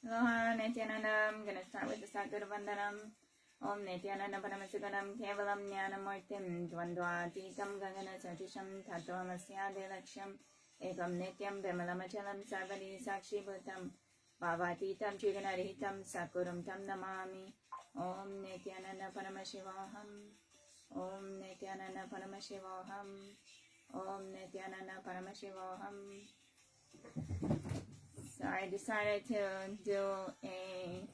Aloha, Nithyananda. I'm going to start with the Sakura Vandanam. Om Nithyananda Paramasivanam Kevalam Jnanamurtim Dvandvatitam Gagana Satisham Tattvamasya Laksham Ekam Nityam Vimalamachalam Sarvadi Sakshi Bhutam Bhavatitam Triganaritam Sakuram Tam Namami. Om Nithyananda Paramashivoham. Om Nithyananda Paramashivoham. Om Nithyananda Paramashivoham. So I decided to do a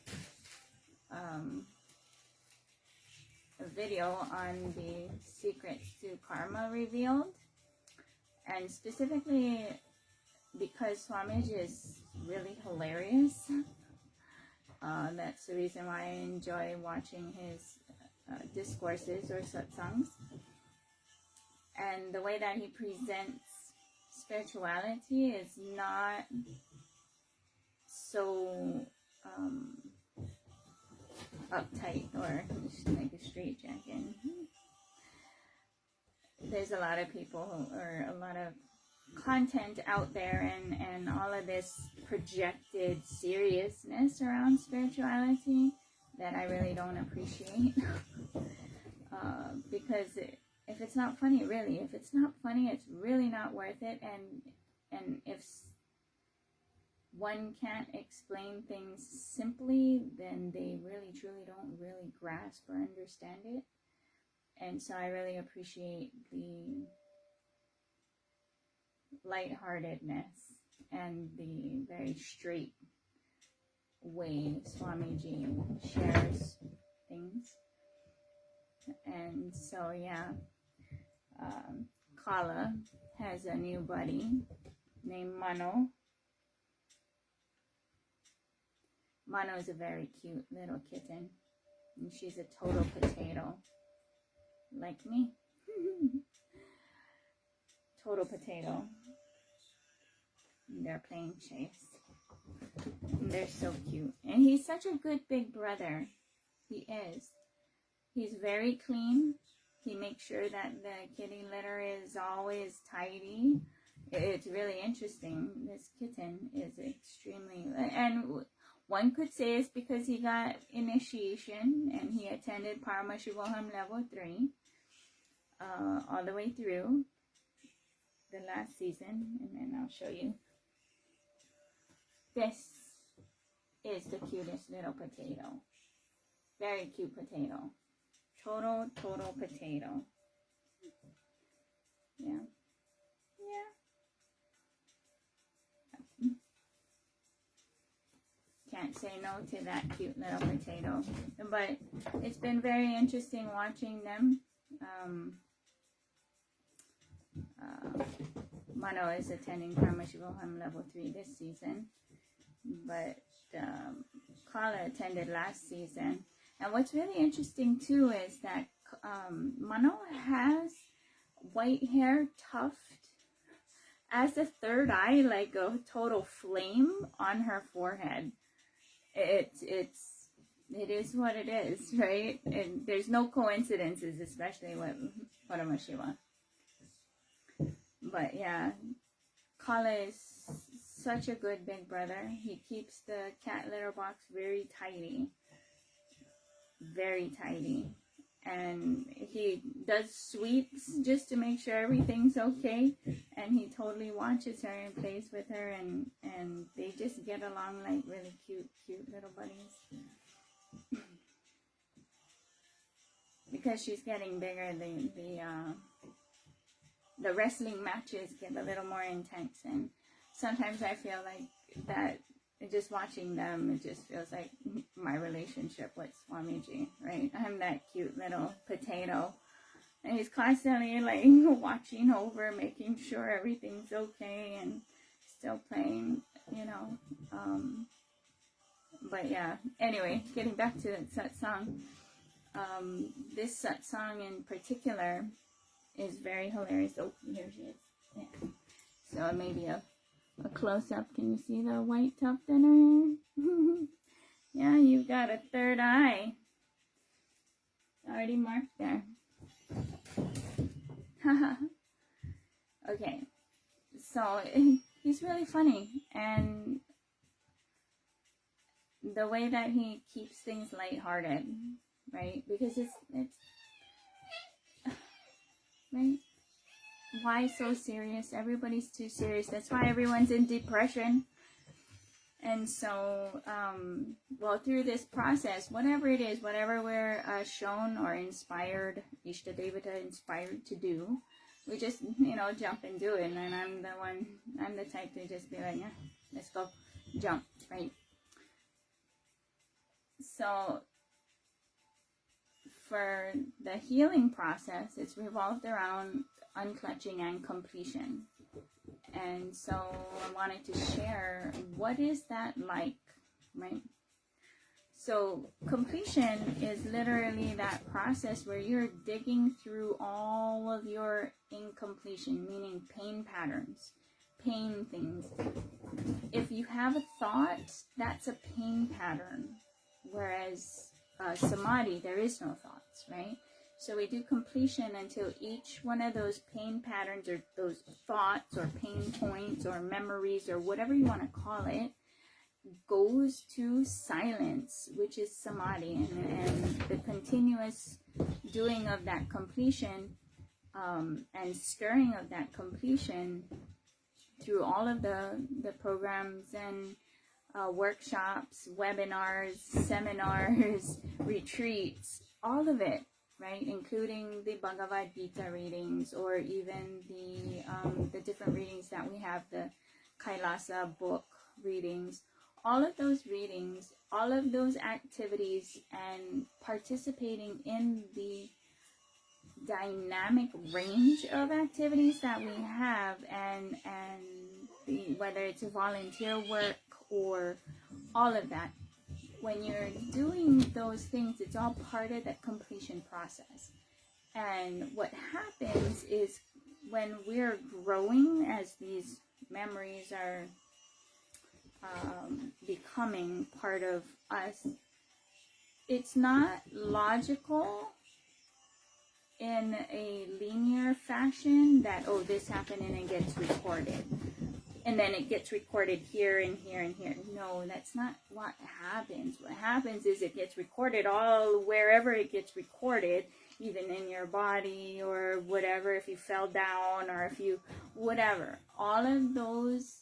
video on the secrets to karma revealed, and specifically because Swamiji is really hilarious. That's the reason why I enjoy watching his discourses or satsangs, and the way that he presents spirituality is not so uptight or like a straight jacket. There's a lot of people or a lot of content out there, and all of this projected seriousness around spirituality that I really don't appreciate. Because if it's not funny, it's really not worth it. And if one can't explain things simply, then they really truly don't really grasp or understand it. And so I really appreciate the lightheartedness and the very straight way Swamiji shares things. And so yeah, Kala has a new buddy named Mano. Mano is a very cute little kitten, and she's a total potato, like me. Total potato. And they're playing chase. And they're so cute. And he's such a good big brother. He is. He's very clean. He makes sure that the kitty litter is always tidy. It's really interesting. This kitten is extremely... And one could say it's because he got initiation and he attended Paramahamsa level 3 all the way through the last season. And then I'll show you. This is the cutest little potato. Very cute potato. Total potato. Yeah. Can't say no to that cute little potato. But it's been very interesting watching them. Mano is attending Paramahamsa level 3 this season. But Kala attended last season. And what's really interesting too is that Mano has white hair tuft as a third eye, like a total flame on her forehead. It is what it is, right? And there's no coincidences, especially with Paramahamsa. But yeah, Kala is such a good big brother. He keeps the cat litter box very tidy. Very tidy. And he does sweeps just to make sure everything's okay. And he totally watches her and plays with her, and they just get along like really cute little buddies. Because she's getting bigger, the wrestling matches get a little more intense, and sometimes I feel like that just watching them, it just feels like my relationship with Swamiji, right? I'm that cute little potato, and he's constantly like watching over, making sure everything's okay, and still playing, you know. But yeah, anyway, getting back to that satsang. This satsang in particular is very hilarious. Oh, here she is. Yeah. So maybe a close-up. Can you see the white tuft in her hair? Yeah, you've got a third eye. Already marked there. Okay. So, he's really funny. And the way that he keeps things lighthearted, right? Because it's right. Why so serious? Everybody's too serious. That's why everyone's in depression. And so, well, through this process, whatever it is, whatever we're shown or inspired, Ishta Devata inspired to do, we just, jump and do it. And I'm the type to just be like, yeah, let's go, jump, right? So, for the healing process, it's revolved around unclutching and completion. And so I wanted to share, what is that like, right? So completion is literally that process where you're digging through all of your incompletion, meaning pain patterns, pain things. If you have a thought, that's a pain pattern. Whereas samadhi, there is no thoughts, right? So we do completion until each one of those pain patterns or those thoughts or pain points or memories or whatever you want to call it goes to silence, which is samadhi, and the continuous doing of that completion and stirring of that completion through all of the programs and workshops, webinars, seminars, retreats, all of it. Right, including the Bhagavad Gita readings, or even the different readings that we have, the Kailasa book readings, all of those readings, all of those activities, and participating in the dynamic range of activities that we have, and whether it's volunteer work or all of that. When you're doing those things, it's all part of that completion process. And what happens is when we're growing, as these memories are becoming part of us, it's not logical in a linear fashion that, oh, this happened and it gets recorded. And then it gets recorded here and here and here. No, that's not what happens. What happens is it gets recorded all wherever it gets recorded, even in your body or whatever, if you fell down or if you, whatever. All of those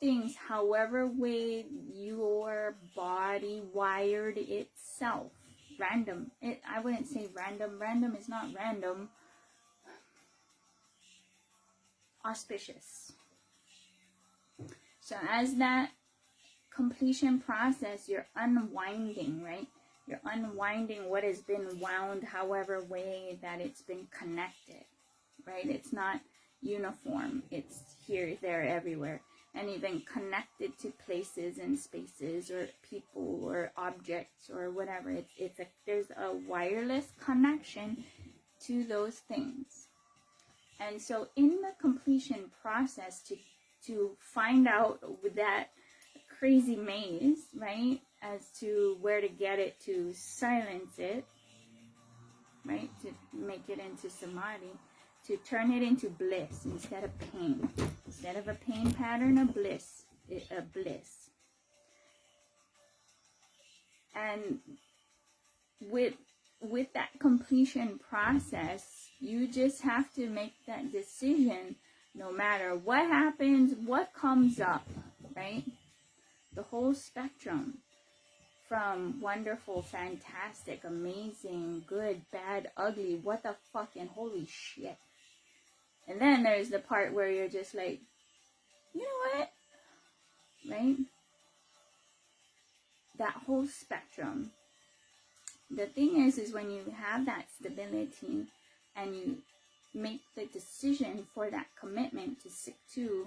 things, however way your body wired itself. Random. I wouldn't say random. Random is not random. Auspicious. So as that completion process, you're unwinding, right? You're unwinding what has been wound however way that it's been connected, right? It's not uniform. It's here, there, everywhere. And even connected to places and spaces or people or objects or whatever. There's a wireless connection to those things. And so in the completion process, to find out with that crazy maze, right, as to where to get it to silence it, right, to make it into samadhi, to turn it into bliss instead of pain. Instead of a pain pattern, a bliss. And with that completion process, you just have to make that decision. No matter what happens, what comes up, right? The whole spectrum, from wonderful, fantastic, amazing, good, bad, ugly, what the fuck, and holy shit. And then there's the part where you're just like, you know what? Right? That whole spectrum. The thing is when you have that stability and you make the decision for that commitment to stick to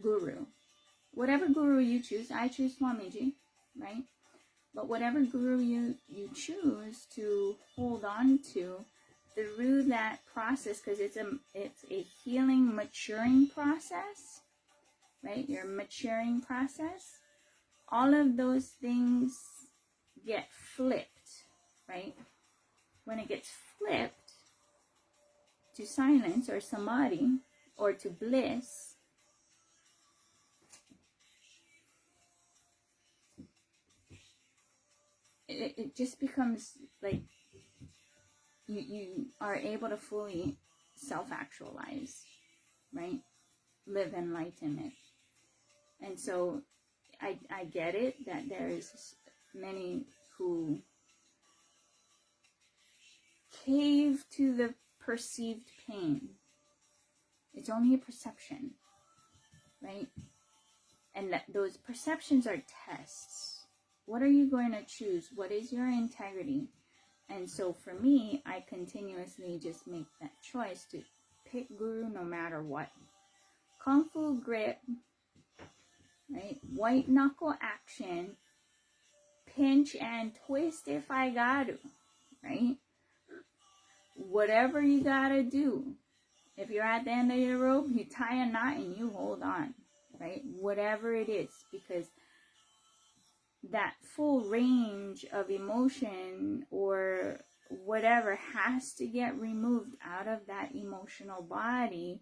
guru. Whatever guru you choose, I choose Swamiji, right? But whatever guru you choose to hold on to through that process, because it's a healing, maturing process, right? Your maturing process. All of those things get flipped, right? When it gets flipped to silence or samadhi or to bliss, it just becomes like you are able to fully self-actualize, right? Live enlightenment. And so I get it that there's many who cave to the perceived pain. It's only a perception, right? And that those perceptions are tests. What are you going to choose? What is your integrity? And so for me, I continuously just make that choice to pick Guru no matter what. Kung Fu grip, right? White knuckle action, pinch and twist if I got to, right? Whatever you gotta do. If you're at the end of your rope, you tie a knot and you hold on, right? Whatever it is, because that full range of emotion or whatever has to get removed out of that emotional body,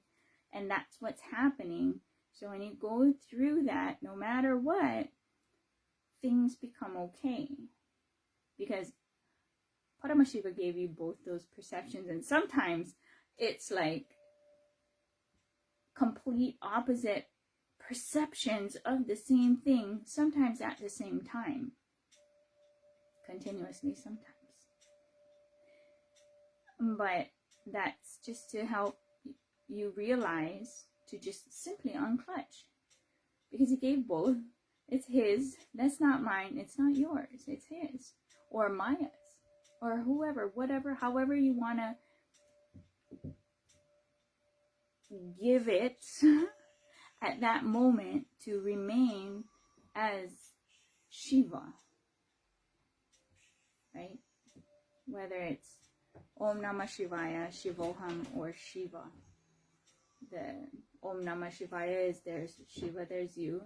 and that's what's happening. So when you go through that, no matter what, things become okay, because Paramahamsa gave you both those perceptions, and sometimes it's like complete opposite perceptions of the same thing, sometimes at the same time, continuously sometimes. But that's just to help you realize to just simply unclutch, because he gave both. It's his, that's not mine, it's not yours, it's his or Maya's or whoever, whatever, however you want to give it at that moment to remain as Shiva, right? Whether it's Om Namah Shivaya, Shivoham, or Shiva. The Om Namah Shivaya is there's Shiva, there's you.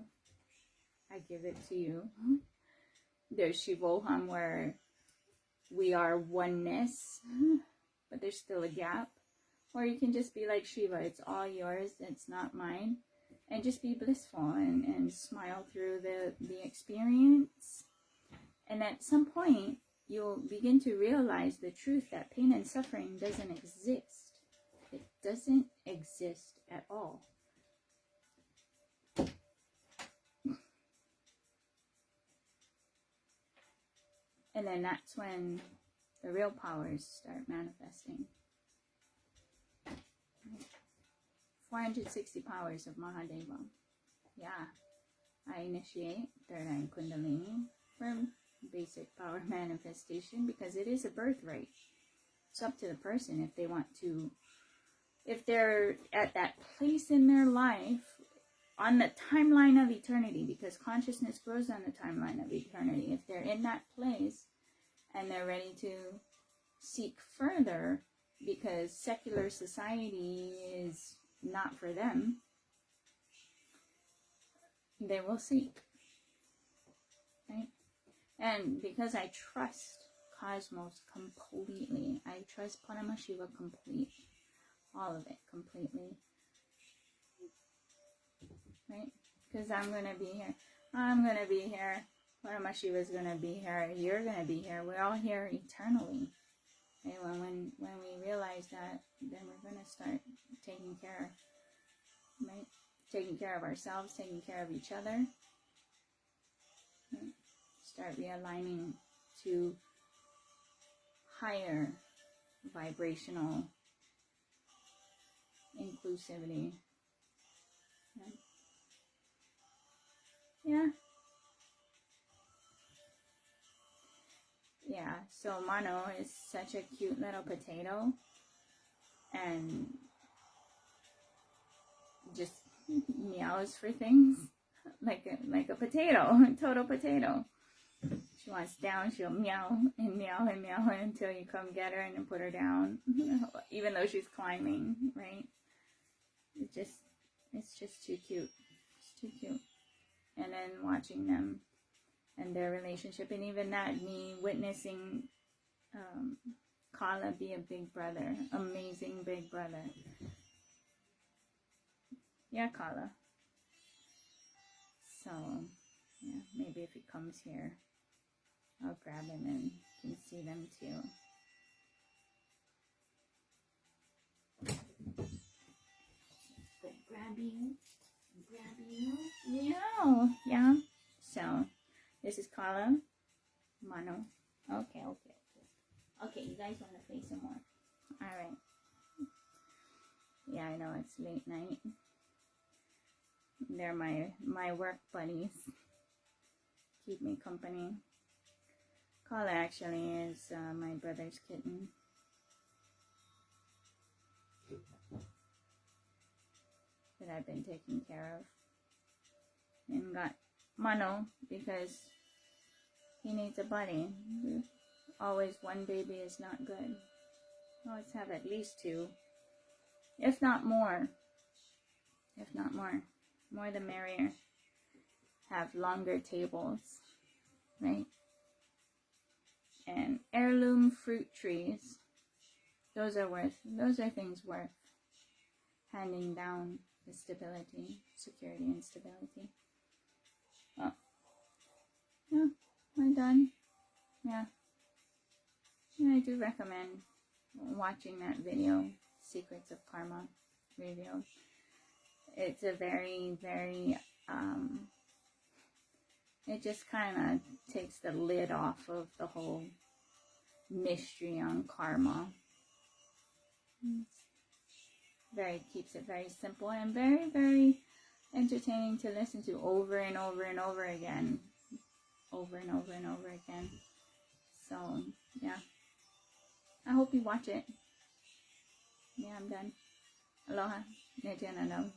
I give it to you. There's Shivoham, where we are oneness, but there's still a gap. Or you can just be like Shiva, it's all yours, it's not mine. And just be blissful and smile through the experience. And at some point, you'll begin to realize the truth that pain and suffering doesn't exist. It doesn't exist at all. And then that's when the real powers start manifesting. 460 powers of Mahadeva. Yeah. I initiate third eye Kundalini for basic power manifestation, because it is a birthright. It's up to the person if they want to, if they're at that place in their life on the timeline of eternity, because consciousness grows on the timeline of eternity. If they're in that place and they're ready to seek further because secular society is not for them, they will seek, right? And because I trust Cosmos completely, I trust Paramahamsa complete, all of it completely, right? Because I'm going to be here. I'm going to be here. Paramahamsa is going to be here. You're going to be here. We're all here eternally. And when we realize that, then we're going to start taking care, right? Taking care of ourselves, taking care of each other. Right? Start realigning to higher vibrational inclusivity. Right? Yeah. Yeah, so Mano is such a cute little potato, and just meows for things like a potato, total potato. She wants down, she'll meow and meow and meow until you come get her and then put her down, even though she's climbing, right? It's just too cute. It's too cute. And then watching them and their relationship, and even that, me witnessing Kala be a big brother, amazing big brother. Yeah, Kala. So, yeah, maybe if he comes here, I'll grab them and you can see them too. Grab you. Yeah. So, this is Kala. Mano. Okay. Okay, you guys want to play some more? Alright. Yeah, I know it's late night. They're my work buddies. Keep me company. Kala actually is my brother's kitten. That I've been taking care of. And got Mano because he needs a buddy. Always one baby is not good. Always have at least two. If not more. More the merrier. Have longer tables. Right? And heirloom fruit trees. Those are things worth handing down the stability, security, and stability. Oh. Yeah, we're done. Yeah. And I do recommend watching that video, Secrets of Karma Revealed. It's a very, very, it just kind of takes the lid off of the whole mystery on karma. Keeps it very simple and very, very entertaining to listen to over and over and over again. Over and over and over again. So, yeah. I hope you watch it. Yeah, I'm done. Aloha. Nithyananda.